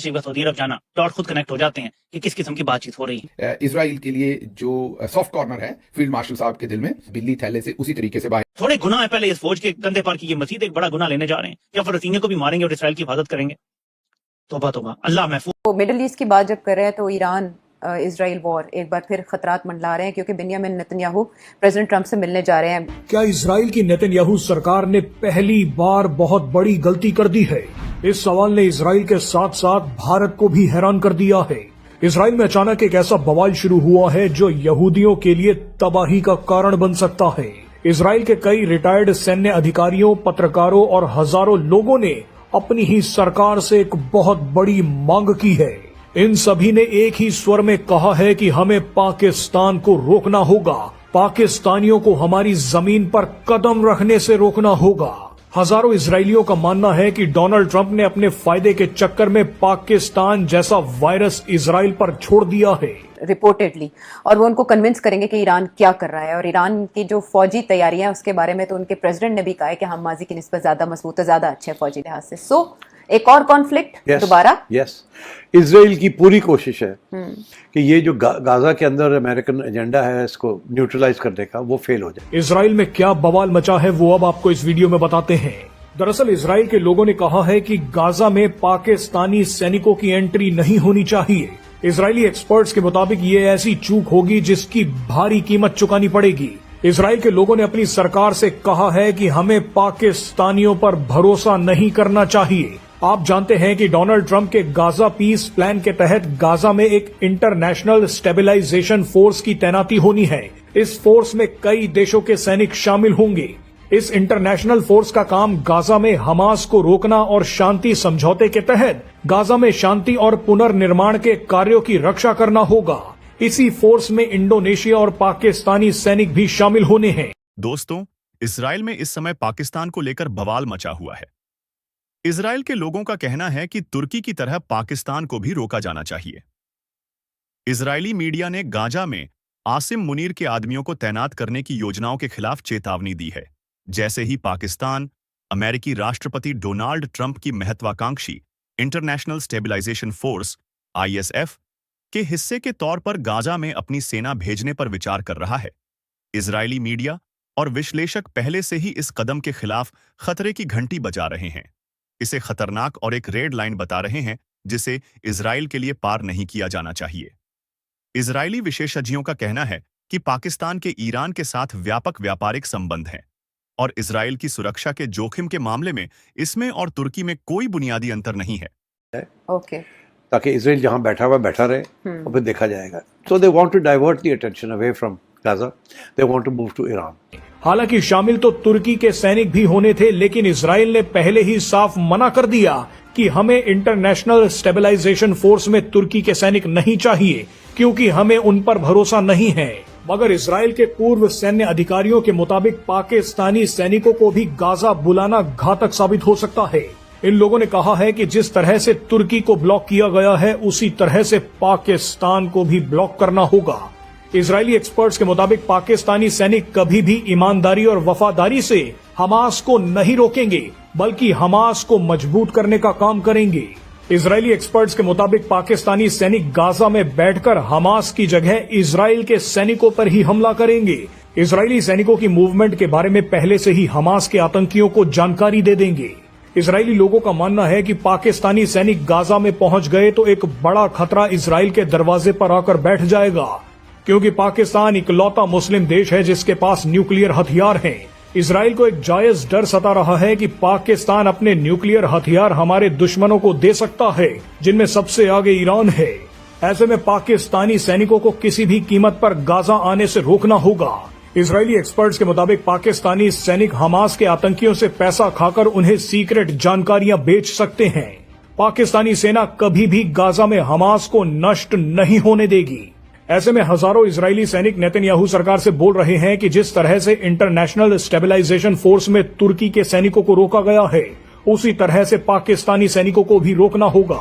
Saudi अरब जाना, dot खुद connect हो जाते हैं कि किस किस्म की बातचीत हो रही है। इजराइल के लिए जो सॉफ्ट कॉर्नर है फील्ड मार्शल साहब के दिल में, बिल्ली थैले से उसी तरीके से बाहर थोड़े गुनाह है पहले इस फौज के कंधे पर कि ये मजीद एक बड़ा गुनाह लेने जा रहे हैं, या फलस्तीनी को भी मारेंगे और इसराइल की हिफाजत करेंगे। तौबा तौबा, अल्लाह महफूज। तो मिडिल ईस्ट की बात जब कर रहे हैं तो ईरान इजराइल वॉर एक बार फिर खतरात मंडला रहे हैं, क्योंकि बेंजामिन नेतन्याहू प्रेसिडेंट ट्रंप से मिलने जा रहे हैं। क्या इजराइल की नेतन्याहू सरकार ने पहली बार बहुत बड़ी गलती कर दी है? इस सवाल ने इजराइल के साथ साथ भारत को भी हैरान कर दिया है। इजराइल में अचानक एक ऐसा बवाल शुरू हुआ है जो यहूदियों के लिए तबाही का कारण बन सकता है। इजराइल के कई रिटायर्ड सैन्य अधिकारियों, पत्रकारों और हजारों लोगों ने अपनी ही सरकार से एक बहुत बड़ी मांग की है। इन सभी ने एक ही स्वर में कहा है कि हमें पाकिस्तान को रोकना होगा, पाकिस्तानियों को हमारी जमीन पर कदम रखने से रोकना होगा। हजारों इजरायलियों का मानना है कि डोनाल्ड ट्रंप ने अपने फायदे के चक्कर में पाकिस्तान जैसा वायरस इजराइल पर छोड़ दिया है रिपोर्टेडली, और वो उनको कन्विंस करेंगे कि ईरान क्या कर रहा है। और ईरान की जो फौजी तैयारियां हैं उसके बारे में तो उनके प्रेसिडेंट ने भी कहा है कि हम माजी की निस्बत ज्यादा मजबूत है, ज्यादा अच्छे फौजी लिहाज से। सो एक और कॉन्फ्लिक्ट दोबारा। इजराइल की पूरी कोशिश है कि ये जो गाजा के अंदर अमेरिकन एजेंडा है इसको न्यूट्रलाइज करने का, वो फेल हो जाए। इजराइल में क्या बवाल मचा है वो अब आपको इस वीडियो में बताते हैं। दरअसल इजराइल के लोगों ने कहा है कि गाजा में पाकिस्तानी सैनिकों की एंट्री नहीं होनी चाहिए। इजरायली एक्सपर्ट्स के मुताबिक ये ऐसी चूक होगी जिसकी भारी कीमत चुकानी पड़ेगी। इजराइल के लोगों ने अपनी सरकार से कहा है कि हमें पाकिस्तानियों पर भरोसा नहीं करना चाहिए। आप जानते हैं कि डोनाल्ड ट्रंप के गाजा पीस प्लान के तहत गाजा में एक इंटरनेशनल स्टेबलाइजेशन फोर्स की तैनाती होनी है। इस फोर्स में कई देशों के सैनिक शामिल होंगे। इस इंटरनेशनल फोर्स का काम गाजा में हमास को रोकना और शांति समझौते के तहत गाजा में शांति और पुनर्निर्माण के कार्यों की रक्षा करना होगा। इसी फोर्स में इंडोनेशिया और पाकिस्तानी सैनिक भी शामिल होने हैं। दोस्तों, इजराइल में इस समय पाकिस्तान को लेकर बवाल मचा हुआ है। इजराइल के लोगों का कहना है कि तुर्की की तरह पाकिस्तान को भी रोका जाना चाहिए। इजरायली मीडिया ने गाजा में आसिम मुनीर के आदमियों को तैनात करने की योजनाओं के खिलाफ चेतावनी दी है, जैसे ही पाकिस्तान अमेरिकी राष्ट्रपति डोनाल्ड ट्रंप की महत्वाकांक्षी इंटरनेशनल स्टेबलाइजेशन फोर्स (ISF) के हिस्से के तौर पर गाजा में अपनी सेना भेजने पर विचार कर रहा है। इजरायली मीडिया और विश्लेषक पहले से ही इस कदम के खिलाफ खतरे की घंटी बजा रहे हैं। इसे खतरनाक और एक रेड लाइन बता रहे हैं जिसे इजराइल के लिए पार नहीं किया जाना चाहिए। इजरायली विशेषज्ञों का कहना है कि पाकिस्तान के ईरान के साथ व्यापक व्यापारिक संबंध हैं और इजराइल की सुरक्षा के जोखिम के मामले में इसमें और तुर्की में कोई बुनियादी अंतर नहीं है। ओके, ताकि इजराइल जहां बैठा हुआ बैठा रहे और फिर देखा जाएगा। So they want to divert the attention away from Gaza, they want to move to Iran. हालांकि शामिल तो तुर्की के सैनिक भी होने थे, लेकिन इजराइल ने पहले ही साफ मना कर दिया कि हमें इंटरनेशनल स्टेबलाइजेशन फोर्स में तुर्की के सैनिक नहीं चाहिए, क्योंकि हमें उन पर भरोसा नहीं है। मगर इजराइल के पूर्व सैन्य अधिकारियों के मुताबिक पाकिस्तानी सैनिकों को भी गाजा बुलाना घातक साबित हो सकता है। इन लोगों ने कहा है कि जिस तरह से तुर्की को ब्लॉक किया गया है उसी तरह से पाकिस्तान को भी ब्लॉक करना होगा। इजरायली एक्सपर्ट्स के मुताबिक पाकिस्तानी सैनिक कभी भी ईमानदारी और वफादारी से हमास को नहीं रोकेंगे, बल्कि हमास को मजबूत करने का काम करेंगे। इजरायली एक्सपर्ट्स के मुताबिक पाकिस्तानी सैनिक गाजा में बैठकर हमास की जगह इजराइल के सैनिकों पर ही हमला करेंगे। इजरायली सैनिकों की मूवमेंट के बारे में पहले से ही हमास के आतंकियों को जानकारी दे देंगे। इजरायली लोगों का मानना है कि पाकिस्तानी सैनिक गाजा में पहुंच गए तो एक बड़ा खतरा इजराइल के दरवाजे पर आकर बैठ जाएगा, क्योंकि पाकिस्तान इकलौता मुस्लिम देश है जिसके पास न्यूक्लियर हथियार हैं। इजराइल को एक जायज डर सता रहा है कि पाकिस्तान अपने न्यूक्लियर हथियार हमारे दुश्मनों को दे सकता है, जिनमें सबसे आगे ईरान है। ऐसे में पाकिस्तानी सैनिकों को किसी भी कीमत पर गाजा आने से रोकना होगा। इजरायली एक्सपर्ट्स के मुताबिक पाकिस्तानी सैनिक हमास के आतंकियों से पैसा खाकर उन्हें सीक्रेट जानकारियां बेच सकते हैं। पाकिस्तानी सेना कभी भी गाजा में हमास को नष्ट नहीं होने देगी। ऐसे में हजारों इजरायली सैनिक नेतन्याहू सरकार से बोल रहे हैं कि जिस तरह से इंटरनेशनल स्टेबलाइजेशन फोर्स में तुर्की के सैनिकों को रोका गया है, उसी तरह से पाकिस्तानी सैनिकों को भी रोकना होगा।